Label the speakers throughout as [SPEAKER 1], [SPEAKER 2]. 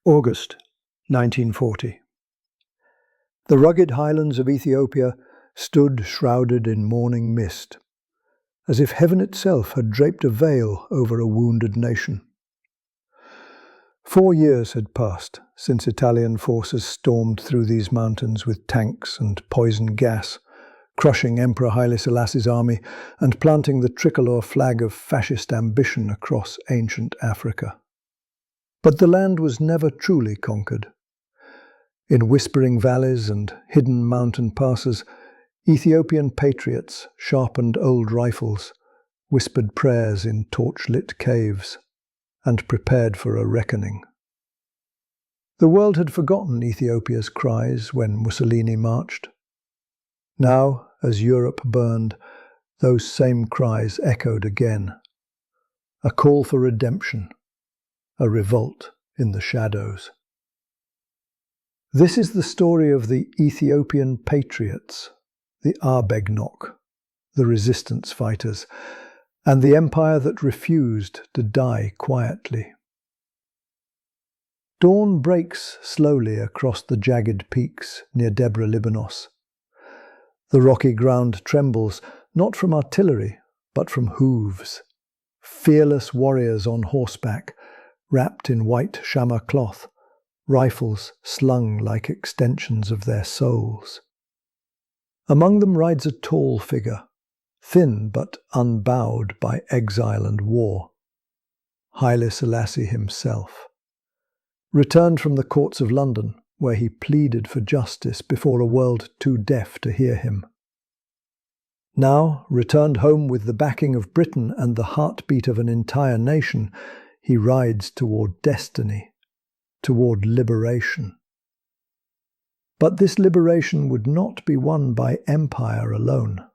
[SPEAKER 1] August 1940. The rugged highlands of Ethiopia stood shrouded in morning mist, as if heaven itself had draped a veil over a wounded nation. 4 years had passed since Italian forces stormed through these mountains with tanks and poison gas, crushing Emperor Haile Selassie's army and planting the tricolour flag of fascist ambition across ancient Africa. But the land was never truly conquered. In whispering valleys and hidden mountain passes, Ethiopian patriots sharpened old rifles, whispered prayers in torch-lit caves, and prepared for a reckoning. The world had forgotten Ethiopia's cries when Mussolini marched. Now, as Europe burned, those same cries echoed again. A call for redemption, a revolt in the shadows. This is the story of the Ethiopian patriots, the Arbegnok, the resistance fighters, and the empire that refused to die quietly. Dawn breaks slowly across the jagged peaks near Debre Libanos. The rocky ground trembles, not from artillery, but from hooves. Fearless warriors on horseback, wrapped in white shama cloth, rifles slung like extensions of their souls. Among them rides a tall figure, thin but unbowed by exile and war. Haile Selassie himself, returned from the courts of London, where he pleaded for justice before a world too deaf to hear him. Now, returned home with the backing of Britain and the heartbeat of an entire nation, he rides toward destiny, toward liberation. But this liberation would not be won by empire alone.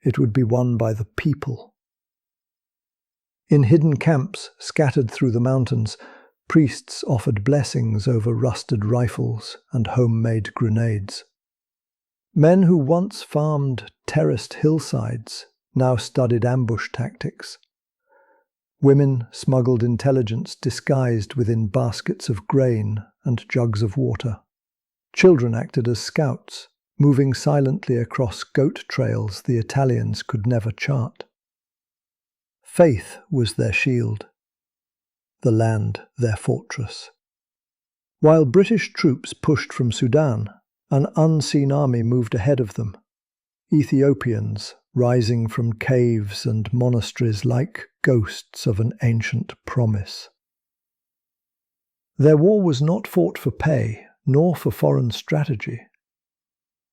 [SPEAKER 1] It would be won by the people. In hidden camps scattered through the mountains, priests offered blessings over rusted rifles and homemade grenades. Men who once farmed terraced hillsides now studied ambush tactics. Women smuggled intelligence disguised within baskets of grain and jugs of water. Children acted as scouts, moving silently across goat trails the Italians could never chart. Faith was their shield, the land their fortress. While British troops pushed from Sudan, an unseen army moved ahead of them. Ethiopians rising from caves and monasteries like ghosts of an ancient promise. Their war was not fought for pay, nor for foreign strategy.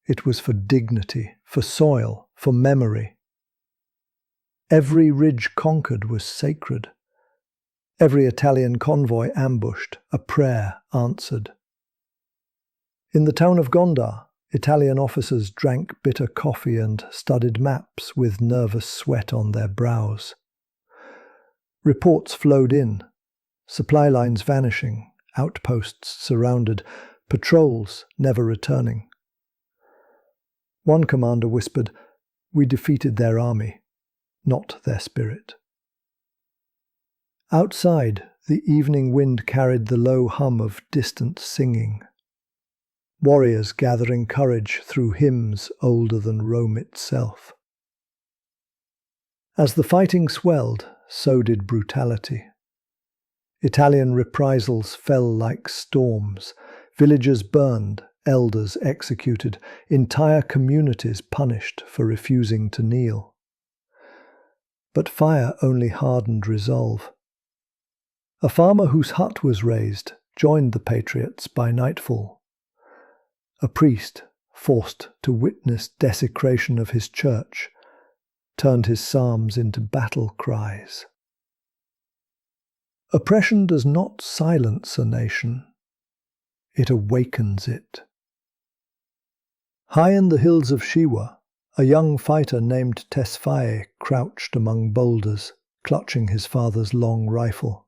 [SPEAKER 1] It was for dignity, for soil, for memory. Every ridge conquered was sacred. Every Italian convoy ambushed, a prayer answered. In the town of Gondar, Italian officers drank bitter coffee and studied maps with nervous sweat on their brows. Reports flowed in, supply lines vanishing, outposts surrounded, patrols never returning. One commander whispered, "We defeated their army, not their spirit." Outside, the evening wind carried the low hum of distant singing. Warriors gathering courage through hymns older than Rome itself. As the fighting swelled, so did brutality. Italian reprisals fell like storms. Villages burned, elders executed, entire communities punished for refusing to kneel. But fire only hardened resolve. A farmer whose hut was razed joined the patriots by nightfall. A priest, forced to witness desecration of his church, turned his psalms into battle cries. Oppression does not silence a nation, it awakens it. High in the hills of Shiwa, a young fighter named Tesfaye crouched among boulders, clutching his father's long rifle.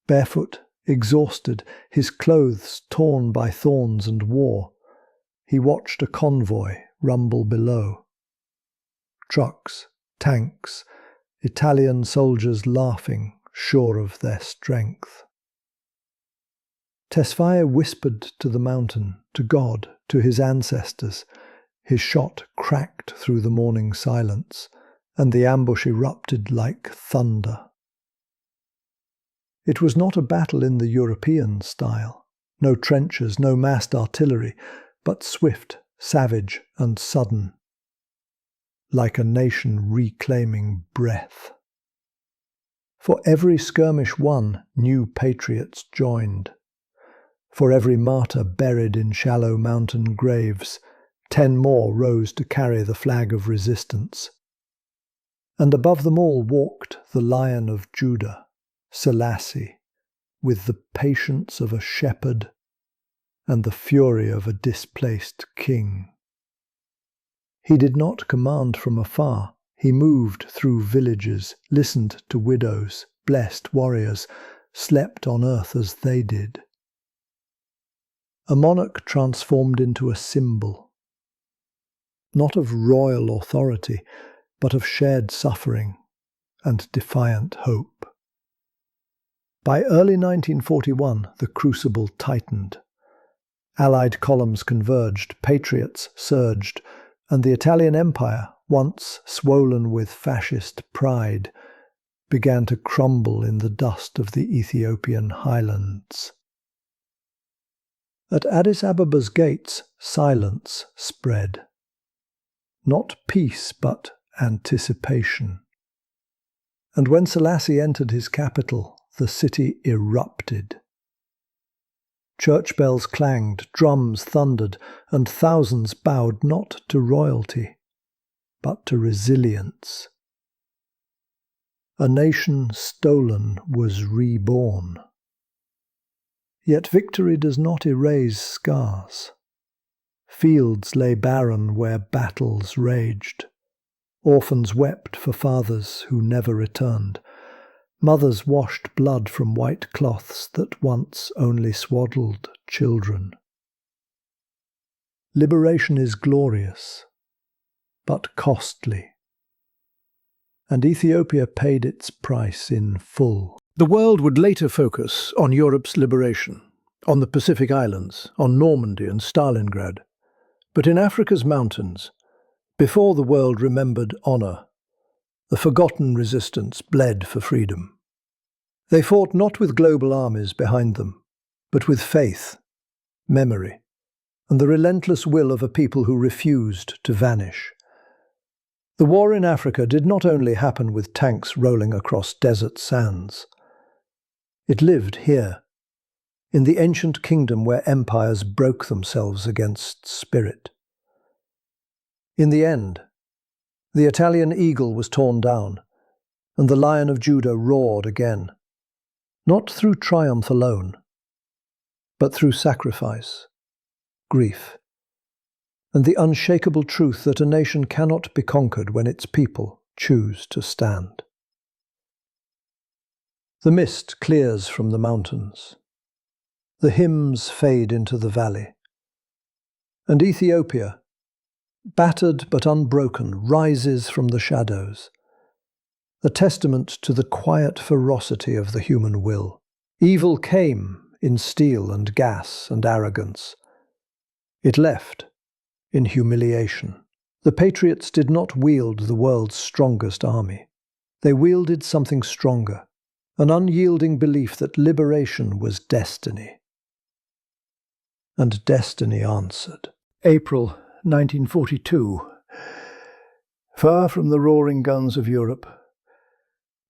[SPEAKER 1] Barefoot, exhausted, his clothes torn by thorns and war, he watched a convoy rumble below. Trucks, tanks, Italian soldiers laughing, sure of their strength. Tesfaye whispered to the mountain, to God, to his ancestors. His shot cracked through the morning silence, and the ambush erupted like thunder. It was not a battle in the European style. No trenches, no massed artillery, but swift, savage, and sudden, like a nation reclaiming breath. For every skirmish won, new patriots joined. For every martyr buried in shallow mountain graves, 10 more rose to carry the flag of resistance. And above them all walked the Lion of Judah, Selassie, with the patience of a shepherd and the fury of a displaced king. He did not command from afar. He moved through villages, listened to widows, blessed warriors, slept on earth as they did. A monarch transformed into a symbol, not of royal authority, but of shared suffering and defiant hope. By early 1941, the crucible tightened. Allied columns converged, patriots surged, and the Italian Empire, once swollen with fascist pride, began to crumble in the dust of the Ethiopian highlands. At Addis Abeba's gates, silence spread. Not peace, but anticipation. And when Selassie entered his capital, the city erupted. Church bells clanged, drums thundered, and thousands bowed not to royalty, but to resilience. A nation stolen was reborn. Yet victory does not erase scars. Fields lay barren where battles raged. Orphans wept for fathers who never returned. Mothers washed blood from white cloths that once only swaddled children. Liberation is glorious, but costly. And Ethiopia paid its price in full.
[SPEAKER 2] The world would later focus on Europe's liberation, on the Pacific Islands, on Normandy and Stalingrad. But in Africa's mountains, before the world remembered honour, the forgotten resistance bled for freedom. They fought not with global armies behind them, but with faith, memory, and the relentless will of a people who refused to vanish. The war in Africa did not only happen with tanks rolling across desert sands. It lived here, in the ancient kingdom where empires broke themselves against spirit. In the end, the Italian eagle was torn down, and the Lion of Judah roared again, not through triumph alone, but through sacrifice, grief, and the unshakable truth that a nation cannot be conquered when its people choose to stand. The mist clears from the mountains. The hymns fade into the valley. And Ethiopia, battered but unbroken, rises from the shadows, a testament to the quiet ferocity of the human will. Evil came in steel and gas and arrogance. It left in humiliation. The patriots did not wield the world's strongest army. They wielded something stronger, an unyielding belief that liberation was destiny. And destiny answered. April 1942. Far from the roaring guns of Europe,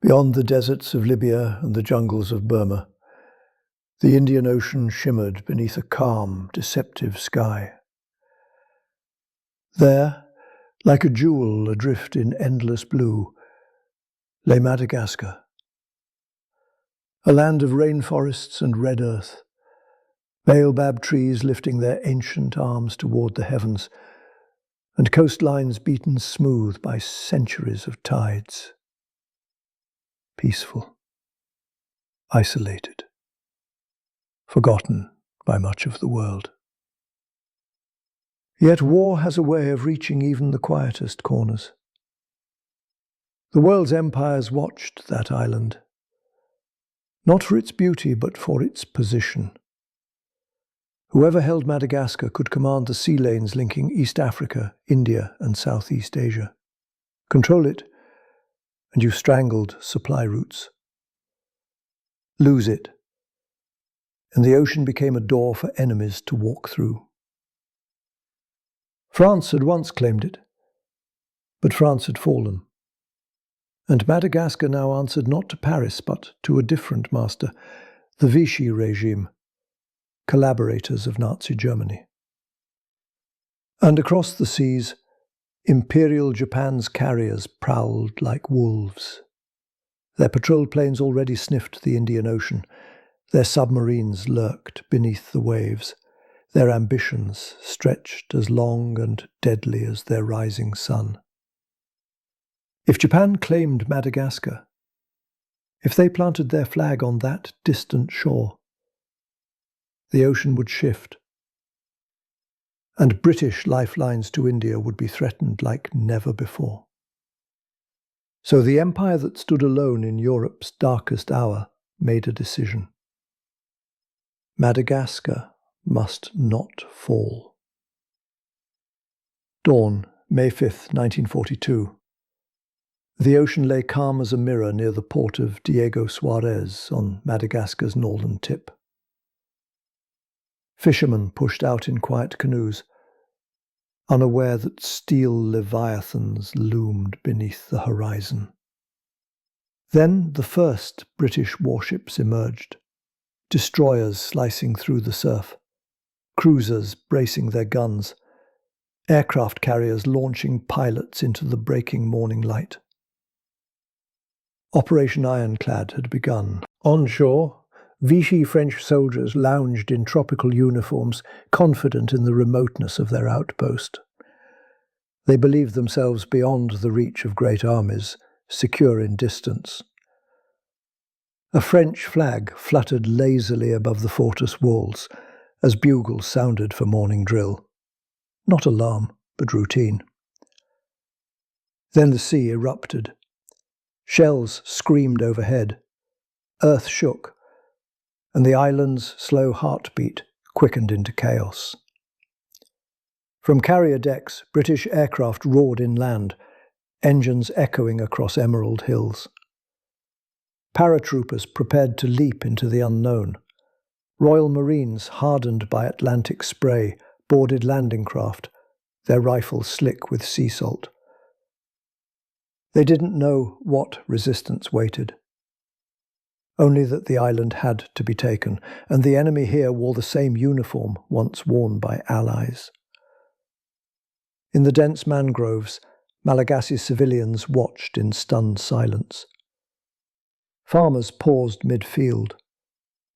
[SPEAKER 2] beyond the deserts of Libya and the jungles of Burma, the Indian Ocean shimmered beneath a calm, deceptive sky. There, like a jewel adrift in endless blue, lay Madagascar, a land of rainforests and red earth, baobab trees lifting their ancient arms toward the heavens, and coastlines beaten smooth by centuries of tides. Peaceful, isolated, forgotten by much of the world. Yet war has a way of reaching even the quietest corners. The world's empires watched that island, not for its beauty but for its position. Whoever held Madagascar could command the sea lanes linking East Africa, India, and Southeast Asia. Control it, and you strangled supply routes. Lose it, and the ocean became a door for enemies to walk through. France had once claimed it, but France had fallen. And Madagascar now answered not to Paris, but to a different master, the Vichy regime, collaborators of Nazi Germany. And across the seas, Imperial Japan's carriers prowled like wolves. Their patrol planes already sniffed the Indian Ocean. Their submarines lurked beneath the waves. Their ambitions stretched as long and deadly as their rising sun. If Japan claimed Madagascar, if they planted their flag on that distant shore, the ocean would shift, and British lifelines to India would be threatened like never before. So the empire that stood alone in Europe's darkest hour made a decision. Madagascar must not fall. Dawn, May 5th, 1942. The ocean lay calm as a mirror near the port of Diego Suarez on Madagascar's northern tip. Fishermen pushed out in quiet canoes, unaware that steel leviathans loomed beneath the horizon. Then the first British warships emerged, destroyers slicing through the surf, cruisers bracing their guns, aircraft carriers launching pilots into the breaking morning light. Operation Ironclad had begun. On shore, Vichy French soldiers lounged in tropical uniforms, confident in the remoteness of their outpost. They believed themselves beyond the reach of great armies, secure in distance. A French flag fluttered lazily above the fortress walls as bugles sounded for morning drill. Not alarm, but routine. Then the sea erupted. Shells screamed overhead. Earth shook, and the island's slow heartbeat quickened into chaos. From carrier decks, British aircraft roared inland, engines echoing across emerald hills. Paratroopers prepared to leap into the unknown. Royal Marines, hardened by Atlantic spray, boarded landing craft, their rifles slick with sea salt. They didn't know what resistance waited. Only that the island had to be taken, and the enemy here wore the same uniform once worn by allies. In the dense mangroves, Malagasy civilians watched in stunned silence. Farmers paused mid-field,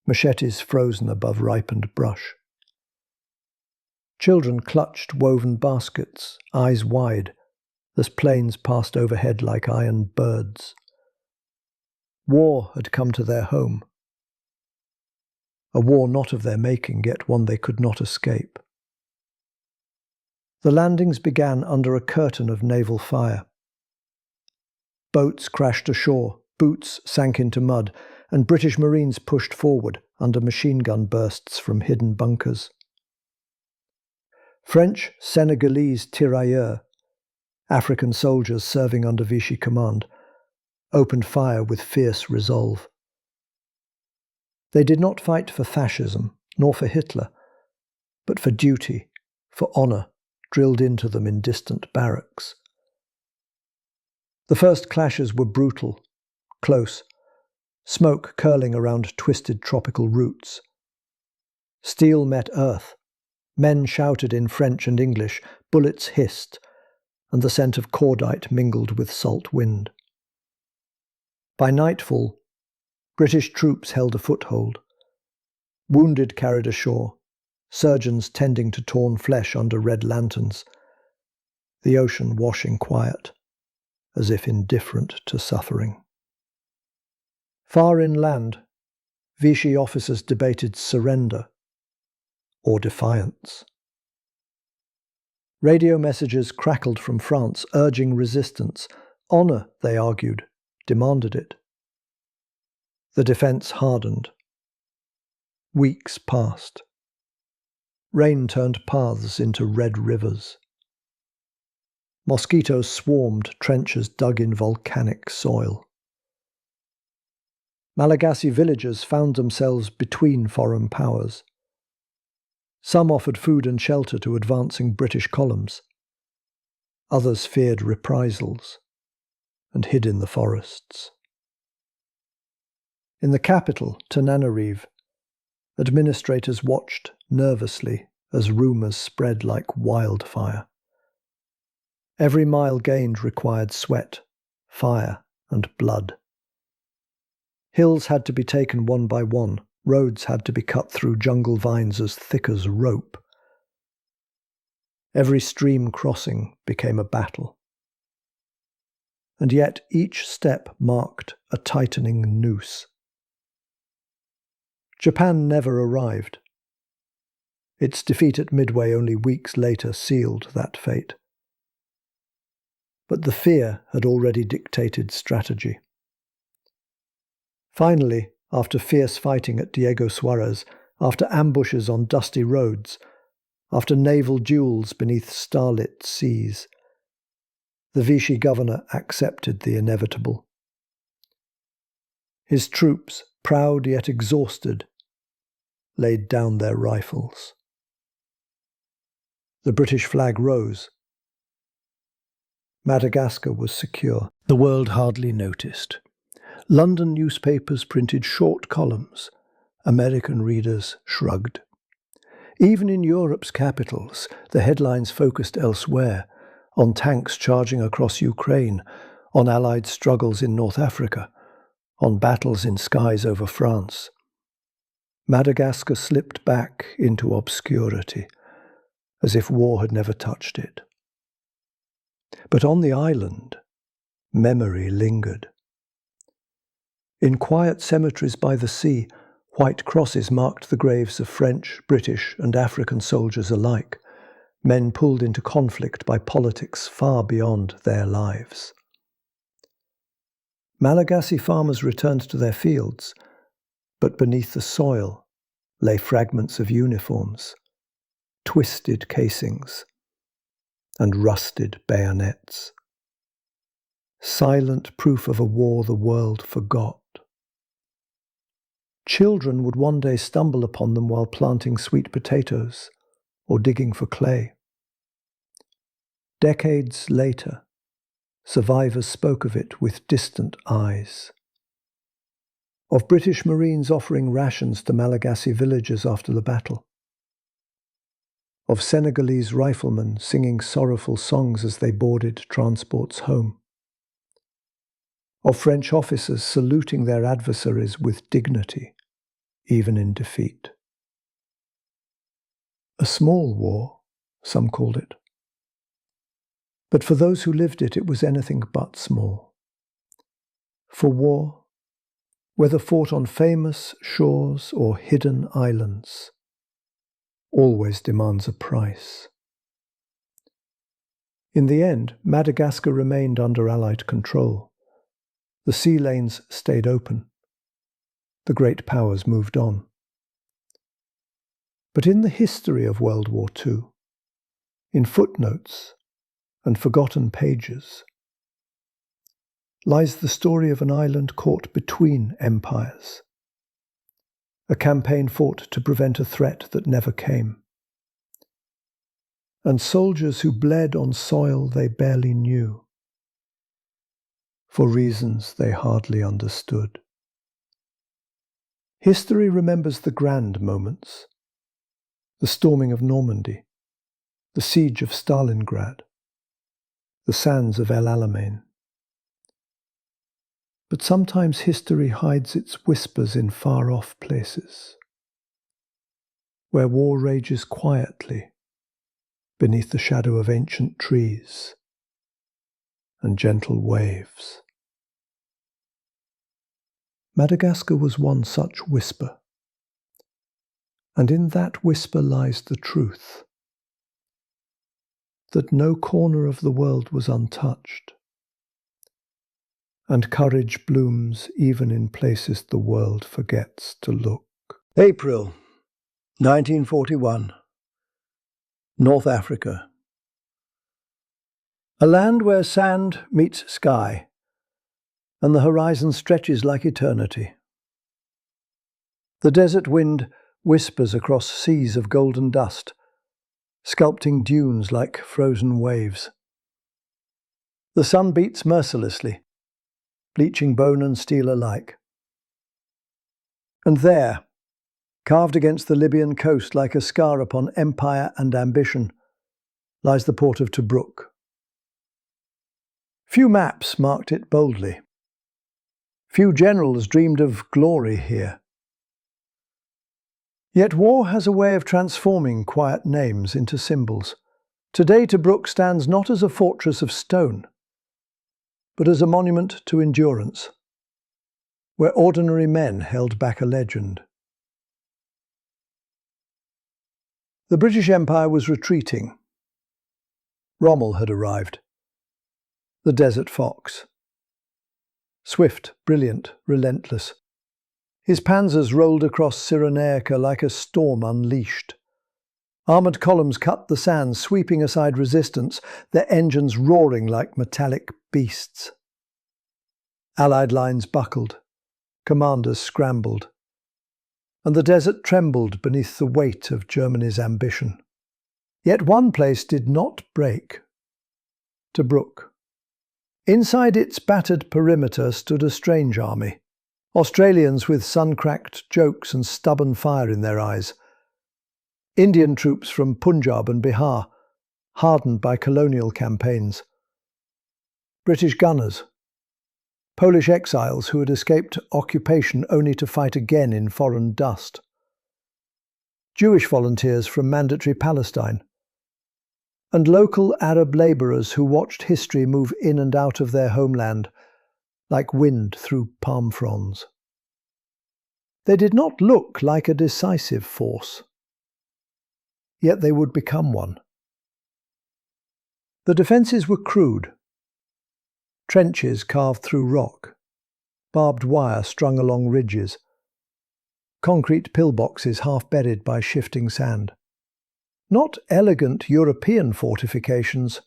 [SPEAKER 2] machetes frozen above ripened brush. Children clutched woven baskets, eyes wide, as planes passed overhead like iron birds. War had come to their home. A war not of their making, yet one they could not escape. The landings began under a curtain of naval fire. Boats crashed ashore, boots sank into mud, and British Marines pushed forward under machine gun bursts from hidden bunkers. French Senegalese tirailleurs, African soldiers serving under Vichy command, opened fire with fierce resolve. They did not fight for fascism, nor for Hitler, but for duty, for honour, drilled into them in distant barracks. The first clashes were brutal, close, smoke curling around twisted tropical roots. Steel met earth. Men shouted in French and English, bullets hissed, and the scent of cordite mingled with salt wind. By nightfall, British troops held a foothold. Wounded carried ashore, surgeons tending to torn flesh under red lanterns, the ocean washing quiet, as if indifferent to suffering. Far inland, Vichy officers debated surrender or defiance. Radio messages crackled from France, urging resistance. Honour, they argued, demanded it. The defence hardened. Weeks passed. Rain turned paths into red rivers. Mosquitoes swarmed trenches dug in volcanic soil. Malagasy villagers found themselves between foreign powers. Some offered food and shelter to advancing British columns. Others feared reprisals and hid in the forests. In the capital, Tananarive, administrators watched nervously as rumours spread like wildfire. Every mile gained required sweat, fire, and blood. Hills had to be taken one by one. Roads had to be cut through jungle vines as thick as rope. Every stream crossing became a battle. And yet each step marked a tightening noose. Japan never arrived. Its defeat at Midway only weeks later sealed that fate. But the fear had already dictated strategy. Finally, after fierce fighting at Diego Suarez, after ambushes on dusty roads, after naval duels beneath starlit seas, the Vichy governor accepted the inevitable. His troops, proud yet exhausted, laid down their rifles. The British flag rose. Madagascar was secure. The world hardly noticed. London newspapers printed short columns. American readers shrugged. Even in Europe's capitals, the headlines focused elsewhere, on tanks charging across Ukraine, on Allied struggles in North Africa, on battles in skies over France. Madagascar slipped back into obscurity, as if war had never touched it. But on the island, memory lingered. In quiet cemeteries by the sea, white crosses marked the graves of French, British, and African soldiers alike, men pulled into conflict by politics far beyond their lives. Malagasy farmers returned to their fields, but beneath the soil lay fragments of uniforms, twisted casings, and rusted bayonets. Silent proof of a war the world forgot. Children would one day stumble upon them while planting sweet potatoes or digging for clay. Decades later, survivors spoke of it with distant eyes. Of British Marines offering rations to Malagasy villagers after the battle. Of Senegalese riflemen singing sorrowful songs as they boarded transports home. Of French officers saluting their adversaries with dignity, even in defeat. A small war, some called it. But for those who lived it, it was anything but small. For war, whether fought on famous shores or hidden islands, always demands a price. In the end, Madagascar remained under Allied control. The sea lanes stayed open. The great powers moved on. But in the history of World War II, in footnotes and forgotten pages, lies the story of an island caught between empires, a campaign fought to prevent a threat that never came, and soldiers who bled on soil they barely knew, for reasons they hardly understood. History remembers the grand moments, the storming of Normandy, the siege of Stalingrad, the sands of El Alamein. But sometimes history hides its whispers in far-off places, where war rages quietly beneath the shadow of ancient trees and gentle waves. Madagascar was one such whisper, and in that whisper lies the truth, that no corner of the world was untouched, and courage blooms even in places the world forgets to look. April 1941. North Africa. A land where sand meets sky, and the horizon stretches like eternity. The desert wind whispers across seas of golden dust, sculpting dunes like frozen waves. The sun beats mercilessly, bleaching bone and steel alike. And there, carved against the Libyan coast like a scar upon empire and ambition, lies the port of Tobruk. Few maps marked it boldly. Few generals dreamed of glory here. Yet war has a way of transforming quiet names into symbols. Today Tobruk stands not as a fortress of stone, but as a monument to endurance, where ordinary men held back a legend. The British Empire was retreating. Rommel had arrived, the desert fox. Swift, brilliant, relentless. His panzers rolled across Cyrenaica like a storm unleashed. Armoured columns cut the sand, sweeping aside resistance, their engines roaring like metallic beasts. Allied lines buckled, commanders scrambled, and the desert trembled beneath the weight of Germany's ambition. Yet one place did not break: Tobruk. Inside its battered perimeter stood a strange army, Australians with sun-cracked jokes and stubborn fire in their eyes, Indian troops from Punjab and Bihar, hardened by colonial campaigns, British gunners, Polish exiles who had escaped occupation only to fight again in foreign dust, Jewish volunteers from mandatory Palestine, and local Arab labourers who watched history move in and out of their homeland like wind through palm fronds. They did not look like a decisive force, yet they would become one. The defences were crude: trenches carved through rock, barbed wire strung along ridges, concrete pillboxes half buried by shifting sand. Not elegant European fortifications,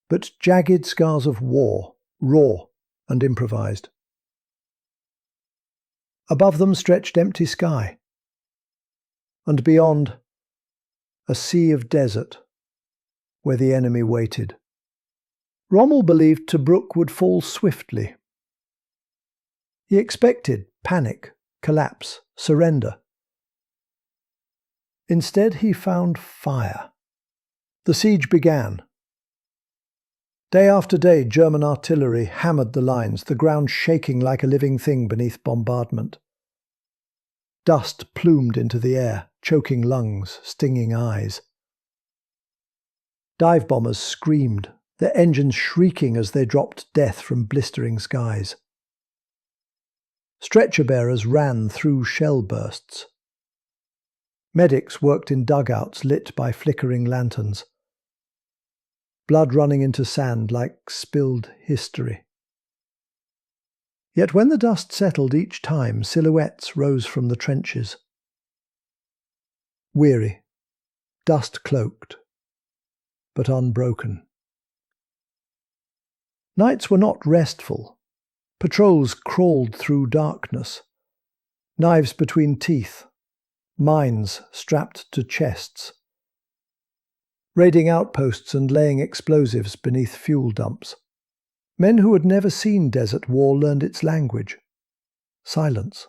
[SPEAKER 2] but jagged scars of war, raw and improvised. Above them stretched empty sky, and beyond, a sea of desert where the enemy waited. Rommel believed Tobruk would fall swiftly. He expected panic, collapse, surrender. Instead, he found fire. The siege began. Day after day, German artillery hammered the lines, the ground shaking like a living thing beneath bombardment. Dust plumed into the air, choking lungs, stinging eyes. Dive bombers screamed, their engines shrieking as they dropped death from blistering skies. Stretcher bearers ran through shell bursts. Medics worked in dugouts lit by flickering lanterns, blood running into sand like spilled history. Yet when the dust settled each time, silhouettes rose from the trenches. Weary, dust-cloaked, but unbroken. Nights were not restful. Patrols crawled through darkness, knives between teeth, mines strapped to chests, raiding outposts and laying explosives beneath fuel dumps. Men who had never seen desert war learned its language: silence,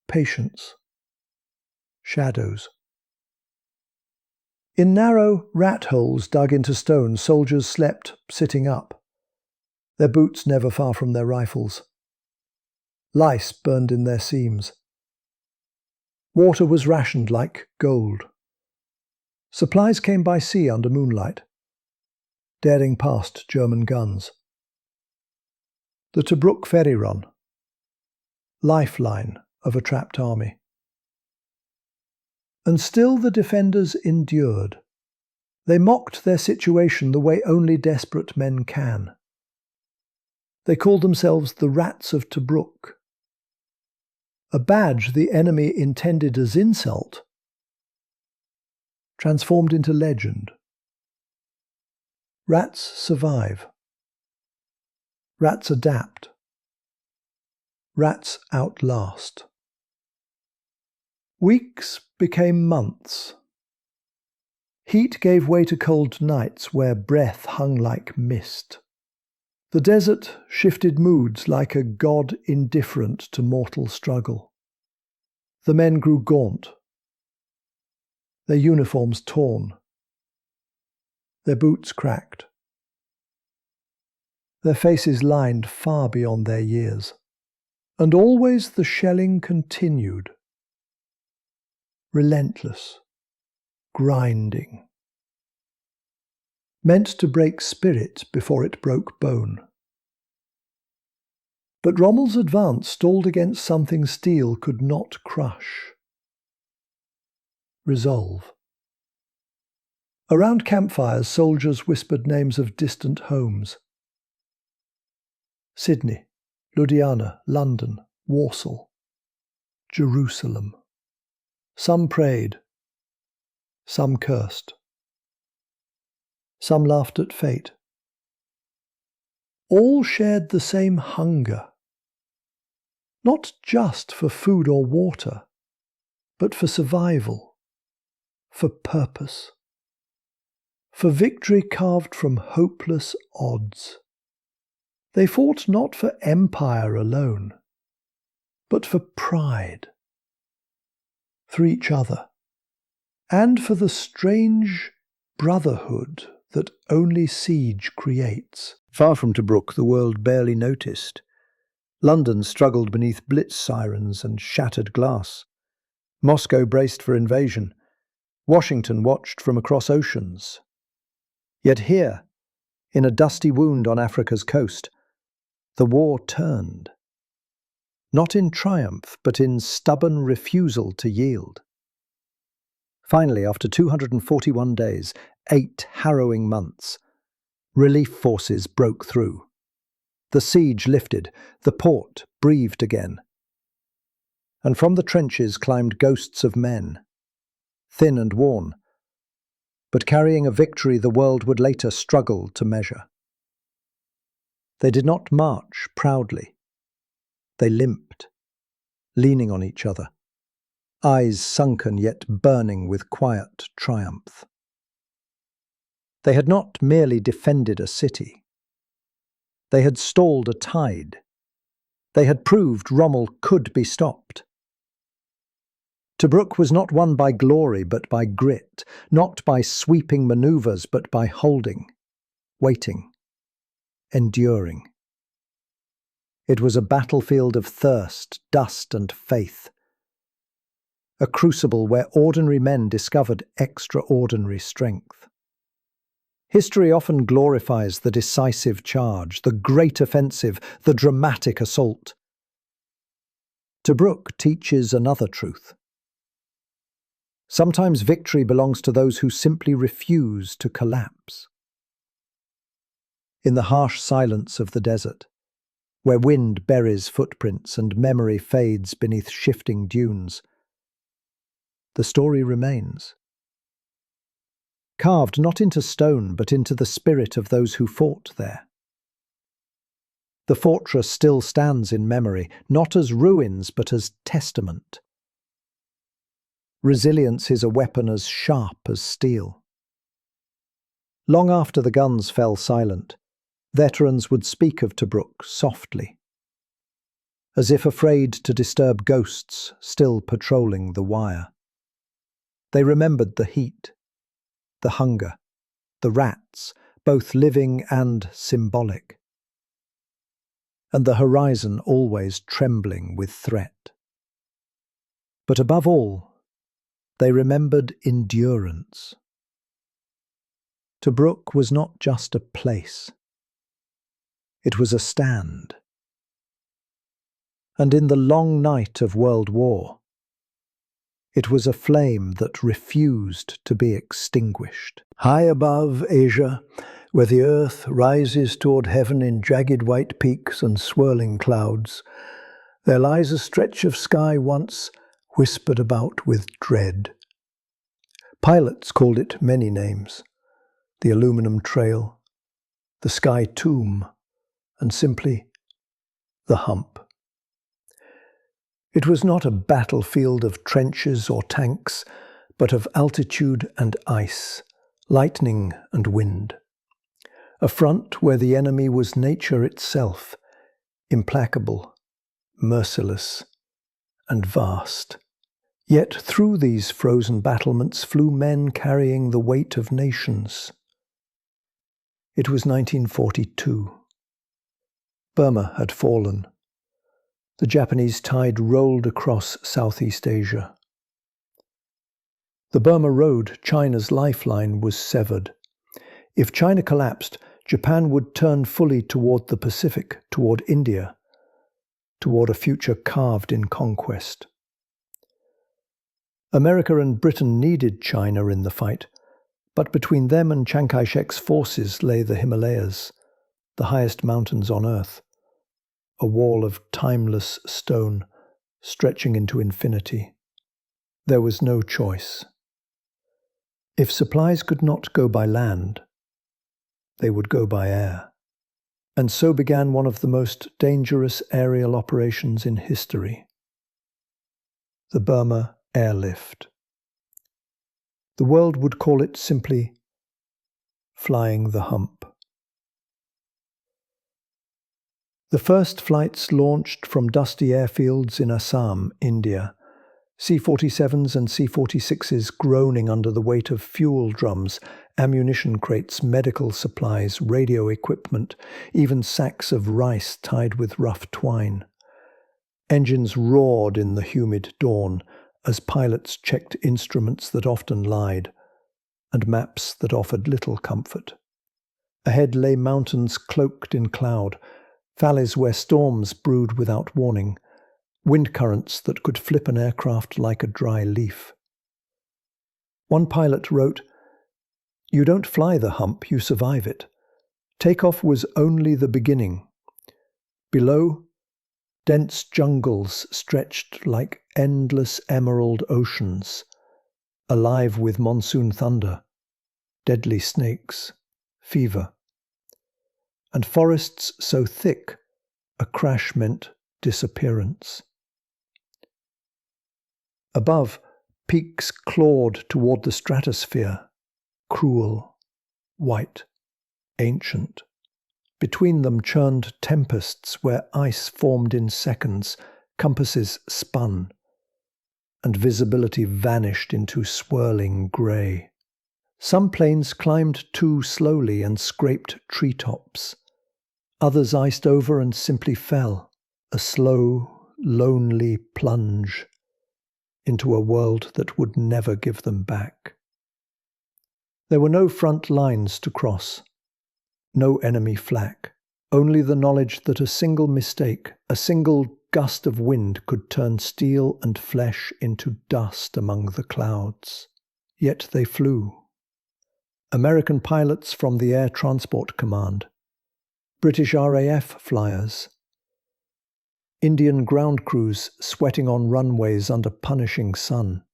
[SPEAKER 2] patience, shadows. In narrow rat holes dug into stone, soldiers slept sitting up, their boots never far from their rifles. Lice burned in their seams. Water was rationed like gold. Supplies came by sea under moonlight, daring past German guns. The Tobruk ferry run, lifeline of a trapped army. And still the defenders endured. They mocked their situation the way only desperate men can. They called themselves the Rats of Tobruk, a badge the enemy intended as insult,
[SPEAKER 1] transformed into legend. Rats survive. Rats adapt. Rats outlast. Weeks became months. Heat gave way to cold nights where breath hung like mist. The desert shifted moods like a god indifferent to mortal struggle. The men grew gaunt, their uniforms torn, their boots cracked, their faces lined far beyond their years. And always the shelling continued, relentless, grinding, meant to break spirit before it broke bone. But Rommel's advance stalled against something steel could not crush. Resolve. Around campfires, soldiers whispered names of distant homes. Sydney, Ludhiana, London, Warsaw, Jerusalem. Some prayed, some cursed. Some laughed at fate. All shared the same hunger, not just for food or water, but for survival, for purpose, for victory carved from hopeless odds. They fought not for empire alone, but for pride, for each other, and for the strange brotherhood that only siege creates.
[SPEAKER 2] Far from Tobruk, the world barely noticed. London struggled beneath blitz sirens and shattered glass. Moscow braced for invasion. Washington watched from across oceans. Yet here, in a dusty wound on Africa's coast, the war turned. Not in triumph, but in stubborn refusal to yield. Finally, after 241 days, 8 harrowing months, relief forces broke through. The siege lifted, the port breathed again. And from the trenches climbed ghosts of men, thin and worn, but carrying a victory the world would later struggle to measure. They did not march proudly. They limped, leaning on each other, eyes sunken yet burning with quiet triumph. They had not merely defended a city. They had stalled a tide. They had proved Rommel could be stopped. Tobruk was not won by glory but by grit, not by sweeping manoeuvres but by holding, waiting, enduring. It was a battlefield of thirst, dust and faith. A crucible where ordinary men discovered extraordinary strength. History often glorifies the decisive charge, the great offensive, the dramatic assault. Tobruk teaches another truth. Sometimes victory belongs to those who simply refuse to collapse. In the harsh silence of the desert, where wind buries footprints and memory fades beneath shifting dunes, the story remains. Carved not into stone but into the spirit of those who fought there. The fortress still stands in memory, not as ruins but as testament. Resilience is a weapon as sharp as steel. Long after the guns fell silent, veterans would speak of Tobruk softly, as if afraid to disturb ghosts still patrolling the wire. They remembered the heat, the hunger, the rats, both living and symbolic, and the horizon always trembling with threat. But above all, they remembered endurance. Tobruk was not just a place. It was a stand. And in the long night of World War, it was a flame that refused to be extinguished. High above Asia, where the earth rises toward heaven in jagged white peaks and swirling clouds, there lies a stretch of sky once whispered about with dread.
[SPEAKER 1] Pilots called it many names: the Aluminum Trail, the Sky Tomb, and simply the Hump. It was not a battlefield of trenches or tanks, but of altitude and ice, lightning and wind. A front where the enemy was nature itself, implacable, merciless, and vast. Yet through these frozen battlements flew men carrying the weight of nations. It was 1942. Burma had fallen. The Japanese tide rolled across Southeast Asia. The Burma Road, China's lifeline, was severed. If China collapsed, Japan would turn fully toward the Pacific, toward India, toward a future carved in conquest. America and Britain needed China in the fight, but between them and Chiang Kai-shek's forces lay the Himalayas, the highest mountains on earth, a wall of timeless stone stretching into infinity. There was no choice. If supplies could not go by land, they would go by air. And so began one of the most dangerous aerial operations in history: the Burma Airlift. The world would call it simply flying the hump. The first flights launched from dusty airfields in Assam, India, C-47s and C-46s groaning under the weight of fuel drums, ammunition crates, medical supplies, radio equipment, even sacks of rice tied with rough twine. Engines roared in the humid dawn as pilots checked instruments that often lied, and maps that offered little comfort. Ahead lay mountains cloaked in cloud, valleys where storms brewed without warning, wind currents that could flip an aircraft like a dry leaf. One pilot wrote, "You don't fly the hump, you survive it. Takeoff was only the beginning. Below, dense jungles stretched like endless emerald oceans, alive with monsoon thunder, deadly snakes, fever, and forests so thick a crash meant disappearance." Above, peaks clawed toward the stratosphere, cruel, white, ancient. Between them churned tempests where ice formed in seconds, compasses spun, and visibility vanished into swirling grey. Some planes climbed too slowly and scraped treetops. Others iced over and simply fell, a slow, lonely plunge into a world that would never give them back. There were no front lines to cross, no enemy flak, only the knowledge that a single mistake, a single gust of wind could turn steel and flesh into dust among the clouds. Yet they flew. American pilots from the Air Transport Command, British RAF flyers, Indian ground crews sweating on runways under punishing sun,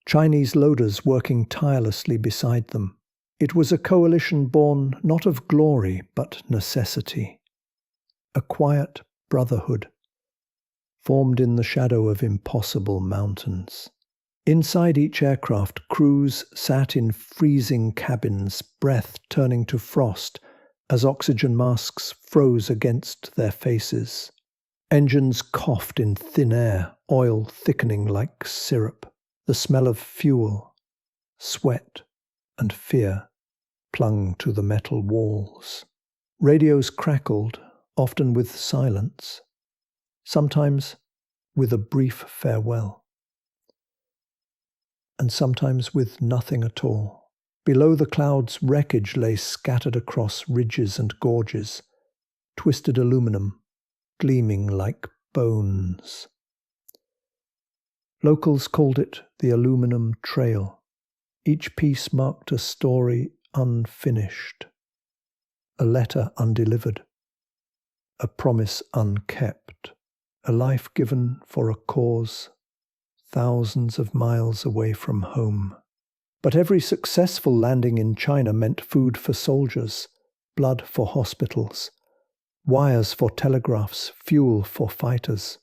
[SPEAKER 1] Chinese loaders working tirelessly beside them. It was a coalition born not of glory but necessity, a quiet brotherhood formed in the shadow of impossible mountains. Inside each aircraft, crews sat in freezing cabins, breath turning to frost as oxygen masks froze against their faces. Engines coughed in thin air, oil thickening like syrup. The smell of fuel, sweat, and fear clung to the metal walls. Radios crackled, often with silence, sometimes with a brief farewell, and sometimes with nothing at all. Below the clouds, wreckage lay scattered across ridges and gorges, twisted aluminum, gleaming like bones. Locals called it the Aluminum Trail. Each piece marked a story unfinished, a letter undelivered, a promise unkept, a life given for a cause thousands of miles away from home. But every successful landing in China meant food for soldiers, blood for hospitals, wires for telegraphs, fuel for fighters.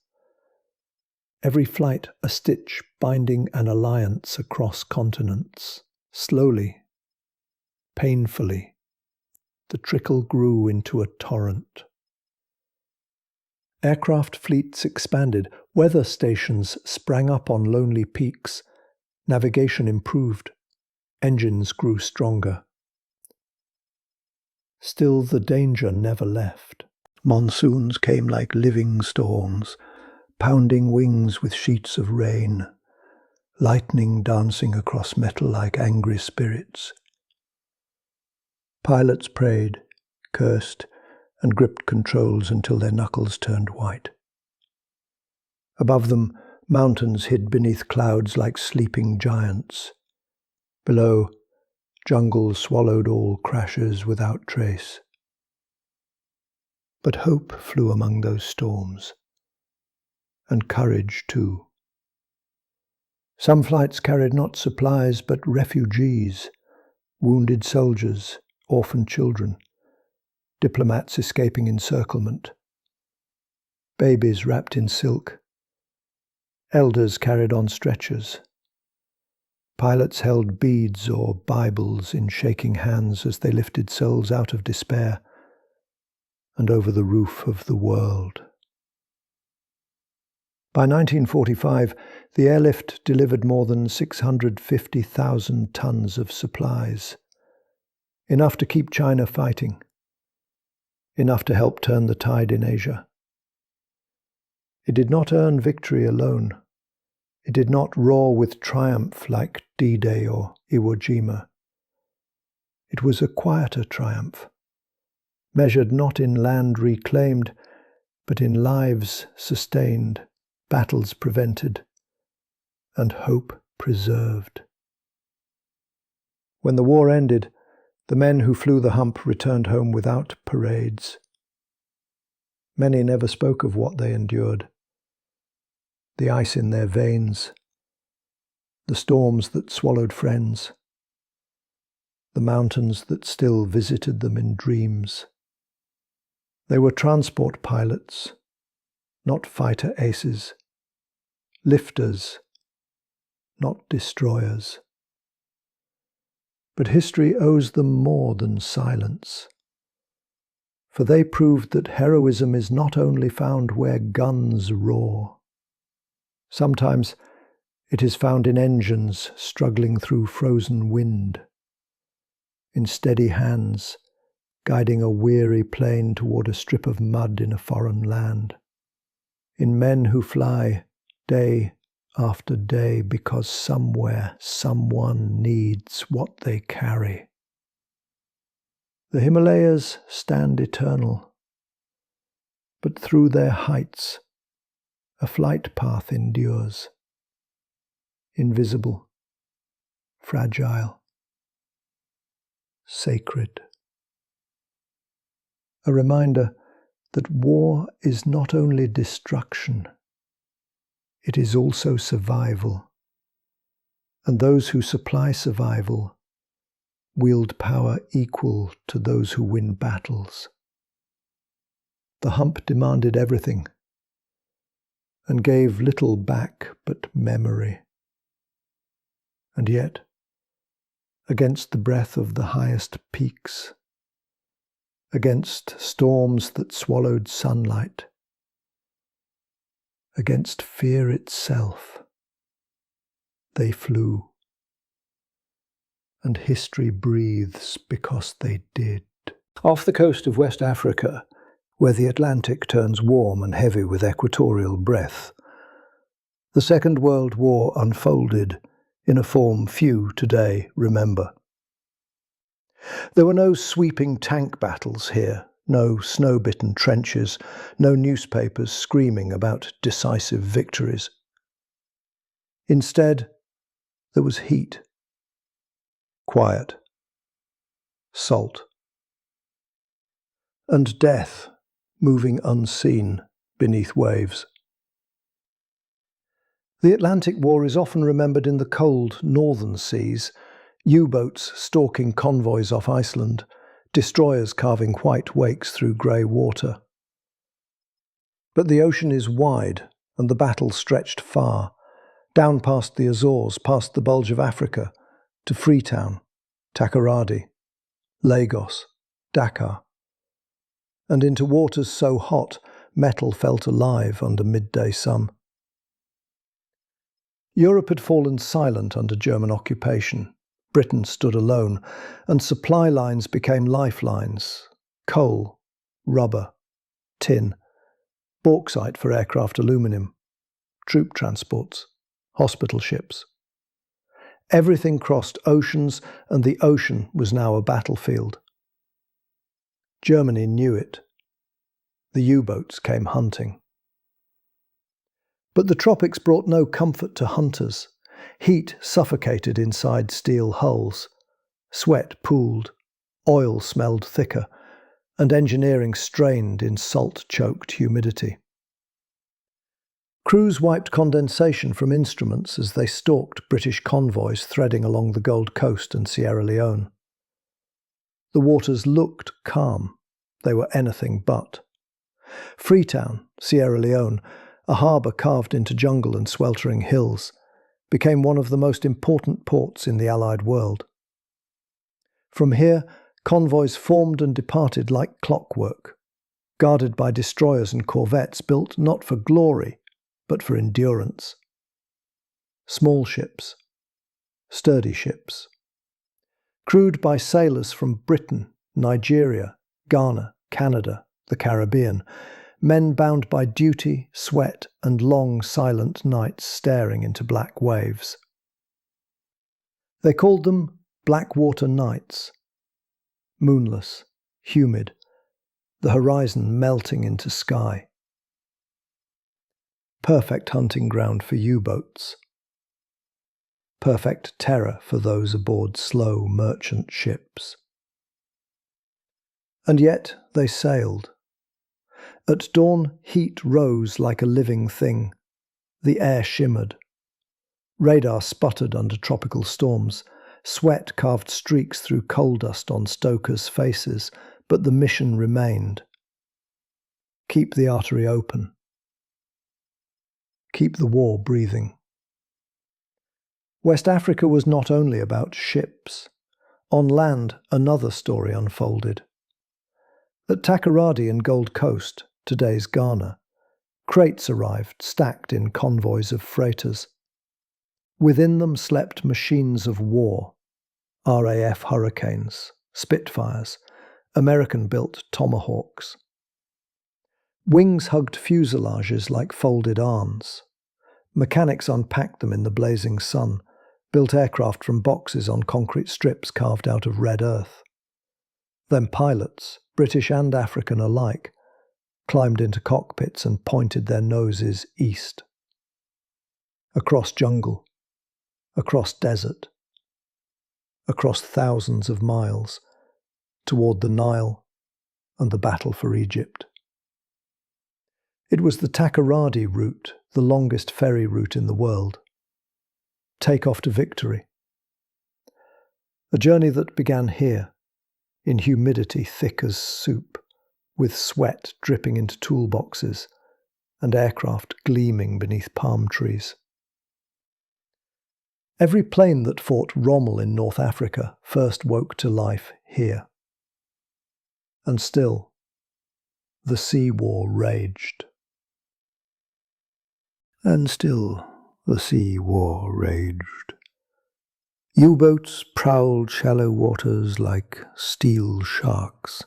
[SPEAKER 1] Every flight a stitch binding an alliance across continents. Slowly, painfully, the trickle grew into a torrent. Aircraft fleets expanded, weather stations sprang up on lonely peaks, navigation improved, engines grew stronger. Still the danger never left. Monsoons came like living storms, pounding wings with sheets of rain, lightning dancing across metal like angry spirits. Pilots prayed, cursed, and gripped controls until their knuckles turned white. Above them, mountains hid beneath clouds like sleeping giants. Below, jungle swallowed all crashes without trace. But hope flew among those storms, and courage too. Some flights carried not supplies but refugees, wounded soldiers, orphaned children, diplomats escaping encirclement, babies wrapped in silk, elders carried on stretchers. Pilots held beads or Bibles in shaking hands as they lifted souls out of despair and over the roof of the world. By 1945, the airlift delivered more than 650,000 tons of supplies, enough to keep China fighting, enough to help turn the tide in Asia. It did not earn victory alone. It did not roar with triumph like D-Day or Iwo Jima. It was a quieter triumph, measured not in land reclaimed, but in lives sustained, battles prevented, and hope preserved. When the war ended, the men who flew the hump returned home without parades. Many never spoke of what they endured. The ice in their veins, the storms that swallowed friends, the mountains that still visited them in dreams. They were transport pilots, not fighter aces, lifters, not destroyers. But history owes them more than silence, for they proved that heroism is not only found where guns roar. Sometimes it is found in engines struggling through frozen wind, in steady hands guiding a weary plane toward a strip of mud in a foreign land, in men who fly day after day because somewhere someone needs what they carry. The Himalayas stand eternal, but through their heights a flight path endures, invisible, fragile, sacred. A reminder that war is not only destruction, it is also survival, and those who supply survival wield power equal to those who win battles. The hump demanded everything, and gave little back but memory. And yet, against the breath of the highest peaks, against storms that swallowed sunlight, against fear itself, they flew. And history breathes because they did. Off the coast of West Africa, where the Atlantic turns warm and heavy with equatorial breath, the Second World War unfolded in a form few today remember. There were no sweeping tank battles here, no snow-bitten trenches, no newspapers screaming about decisive victories. Instead, there was heat, quiet, salt, and death moving unseen beneath waves. The Atlantic War is often remembered in the cold northern seas,
[SPEAKER 2] U-boats stalking convoys off Iceland, destroyers carving white wakes through grey water. But the ocean is wide, and the battle stretched far, down past the Azores, past the bulge of Africa, to Freetown, Takoradi, Lagos, Dakar, and into waters so hot metal felt alive under midday sun. Europe had fallen silent under German occupation. Britain stood alone, and supply lines became lifelines: coal, rubber, tin, bauxite for aircraft aluminium, troop transports, hospital ships. Everything crossed oceans, and the ocean was now a battlefield. Germany knew it. The U-boats came hunting. But the tropics brought no comfort to hunters. Heat suffocated inside steel hulls. Sweat pooled, oil smelled thicker, and engineering strained in salt-choked humidity. Crews wiped condensation from instruments as they stalked British convoys threading along the Gold Coast and Sierra Leone. The waters looked calm. They were anything but. Freetown, Sierra Leone, a harbour carved into jungle and sweltering hills, became one of the most important ports in the Allied world. From here, convoys formed and departed like clockwork, guarded by destroyers and corvettes built not for glory, but for endurance. Small ships, sturdy ships, crewed by sailors from Britain, Nigeria, Ghana, Canada, the Caribbean, men bound by duty, sweat, and long silent nights staring into black waves. They called them Blackwater nights. Moonless, humid, the horizon melting into sky. Perfect hunting ground for U-boats. Perfect terror for those aboard slow merchant ships. And yet they sailed. At dawn, heat rose like a living thing. The air shimmered. Radar sputtered under tropical storms. Sweat carved streaks through coal dust on stokers' faces, but the mission remained. Keep the artery open. Keep the war breathing. West Africa was not only about ships. On land, another story unfolded. At Takoradi in Gold Coast, today's Ghana, crates arrived stacked in convoys of freighters. Within them slept machines of war, RAF Hurricanes, Spitfires, American-built Tomahawks. Wings hugged fuselages like folded arms. Mechanics unpacked them in the blazing sun, built aircraft from boxes on concrete strips carved out of red earth. Then pilots, British and African alike, climbed into cockpits and pointed their noses east. Across jungle, across desert, across thousands of miles, toward the Nile and the battle for Egypt. It was the Takoradi route, the longest ferry route in the world. Take off to victory. A journey that began here, in humidity thick as soup, with sweat dripping into toolboxes and aircraft gleaming beneath palm trees. Every plane that fought Rommel in North Africa first woke to life here. And still, the sea war raged. And still, the sea war raged. U-boats prowled shallow waters like steel sharks.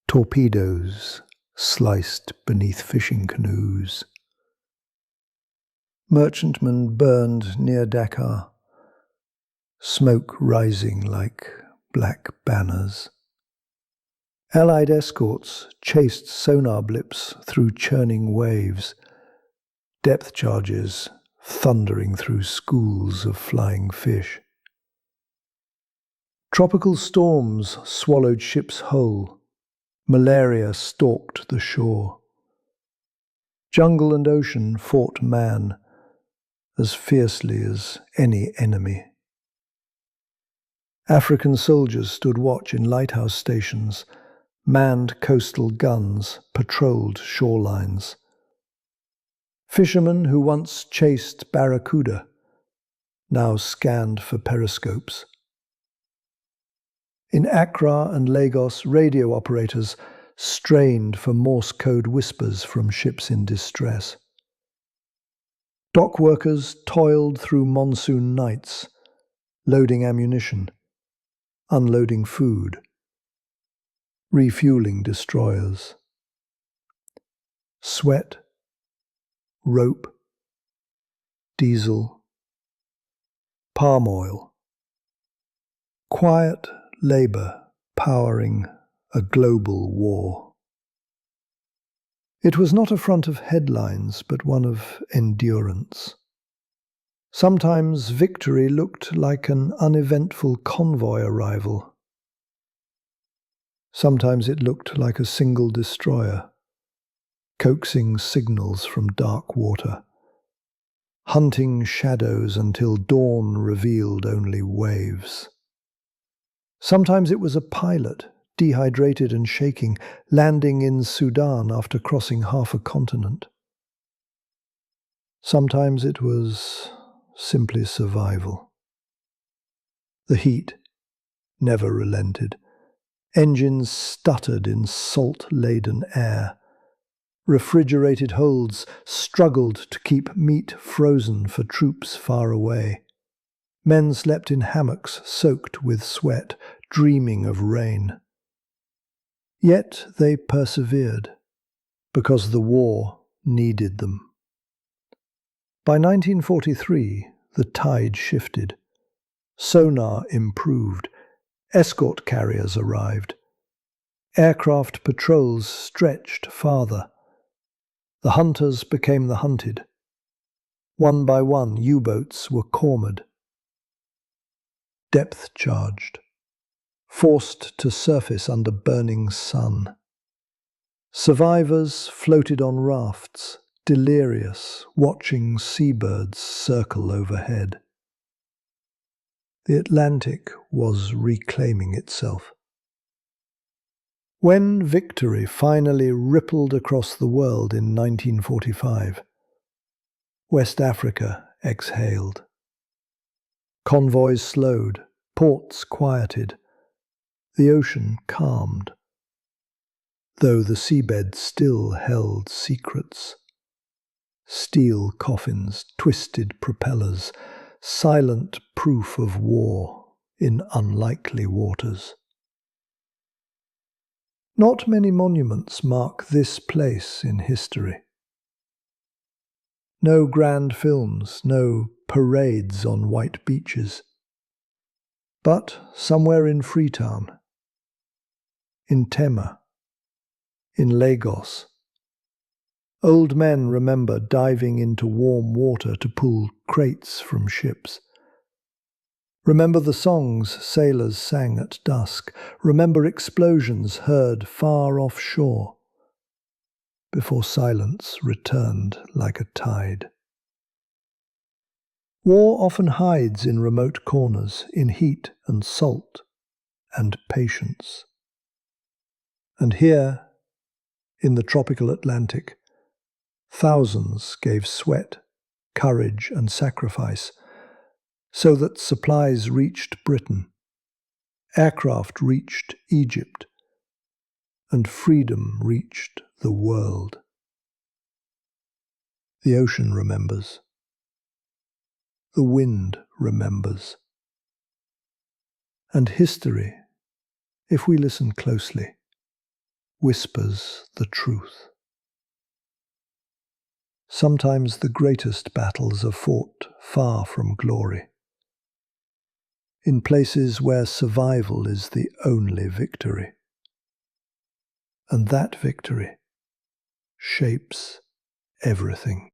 [SPEAKER 2] Torpedoes sliced beneath fishing canoes. Merchantmen burned near Dakar, smoke rising like black banners. Allied escorts chased sonar blips through churning waves, depth charges thundering through schools of flying fish. Tropical storms swallowed ships whole. Malaria stalked the shore. Jungle and ocean fought man as fiercely as any enemy.
[SPEAKER 1] African soldiers stood watch in lighthouse stations. Manned coastal guns patrolled shorelines. Fishermen who once chased barracuda now scanned for periscopes. In Accra and Lagos, radio operators strained for Morse code whispers from ships in distress. Dock workers toiled through monsoon nights, loading ammunition, unloading food, refueling destroyers. Sweat, rope, diesel, palm oil. Quiet labour powering a global war. It was not a front of headlines, but one of endurance. Sometimes victory looked like an uneventful convoy arrival. Sometimes it looked like a single destroyer, coaxing signals from dark water, hunting shadows until dawn revealed only waves. Sometimes it was a pilot, dehydrated and shaking, landing in Sudan after crossing half a continent. Sometimes it was simply survival. The heat never relented. Engines stuttered in salt-laden air. Refrigerated holds struggled to keep meat frozen for troops far away. Men slept in hammocks soaked with sweat, dreaming of rain. Yet they persevered, because the war needed them. By 1943, the tide shifted. Sonar improved. Escort carriers arrived. Aircraft patrols stretched farther. The hunters became the hunted. One by one, U-boats were cornered, depth-charged, forced to surface under burning sun. Survivors floated on rafts, delirious, watching seabirds circle overhead. The Atlantic was reclaiming itself. When victory finally rippled across the world in 1945, West Africa exhaled. Convoys slowed, ports quieted, the ocean calmed, though the seabed still held secrets. Steel coffins, twisted propellers, silent proof of war in unlikely waters. Not many monuments mark this place in history. No grand films, no parades on white beaches. But somewhere in Freetown, in Tema, in Lagos, old men remember diving into warm water to pull crates from ships. Remember the songs sailors sang at dusk. Remember explosions heard far offshore, before silence returned like a tide. War often hides in remote corners, in heat and salt and patience. And here, in the tropical Atlantic, thousands gave sweat, courage, and sacrifice so that supplies reached Britain, aircraft reached Egypt, and freedom reached the world. The ocean remembers. The wind remembers. And history, if we listen closely, whispers the truth. Sometimes the greatest battles are fought far from glory, in places where survival is the only victory. And that victory shapes everything.